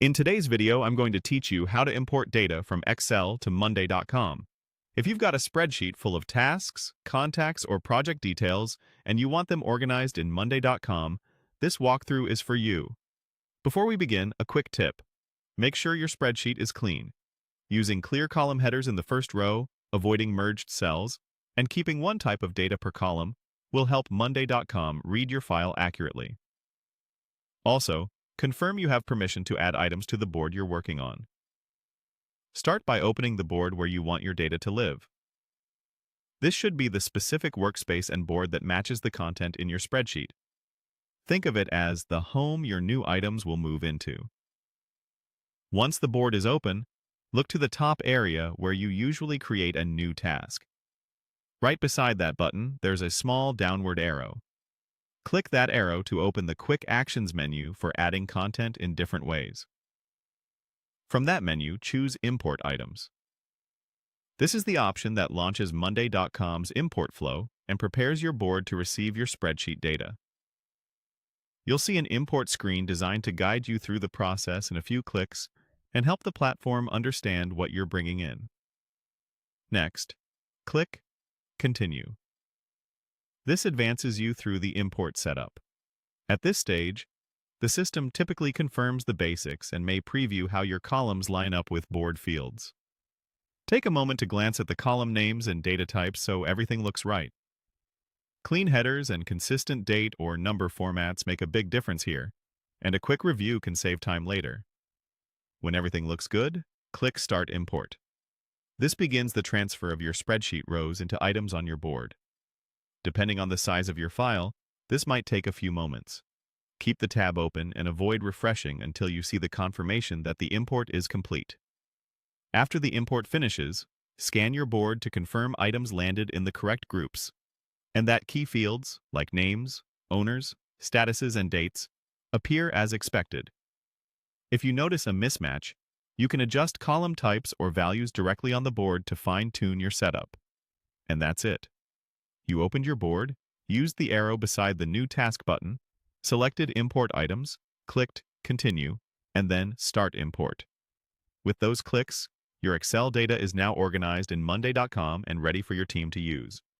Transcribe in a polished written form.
In today's video, I'm going to teach you how to import data from Excel to Monday.com. If you've got a spreadsheet full of tasks, contacts, or project details, and you want them organized in Monday.com, this walkthrough is for you. Before we begin, a quick tip. Make sure your spreadsheet is clean. Using clear column headers in the first row, avoiding merged cells, and keeping one type of data per column will help Monday.com read your file accurately. Also, confirm you have permission to add items to the board you're working on. Start by opening the board where you want your data to live. This should be the specific workspace and board that matches the content in your spreadsheet. Think of it as the home your new items will move into. Once the board is open, look to the top area where you usually create a new task. Right beside that button, there's a small downward arrow. Click that arrow to open the Quick Actions menu for adding content in different ways. From that menu, choose Import Items. This is the option that launches Monday.com's import flow and prepares your board to receive your spreadsheet data. You'll see an import screen designed to guide you through the process in a few clicks and help the platform understand what you're bringing in. Next, click Continue. This advances you through the import setup. At this stage, the system typically confirms the basics and may preview how your columns line up with board fields. Take a moment to glance at the column names and data types so everything looks right. Clean headers and consistent date or number formats make a big difference here, and a quick review can save time later. When everything looks good, click Start Import. This begins the transfer of your spreadsheet rows into items on your board. Depending on the size of your file, this might take a few moments. Keep the tab open and avoid refreshing until you see the confirmation that the import is complete. After the import finishes, scan your board to confirm items landed in the correct groups, and that key fields, like names, owners, statuses, and dates, appear as expected. If you notice a mismatch, you can adjust column types or values directly on the board to fine-tune your setup. And that's it. You opened your board, used the arrow beside the New Task button, selected Import Items, clicked Continue, and then Start Import. With those clicks, your Excel data is now organized in Monday.com and ready for your team to use.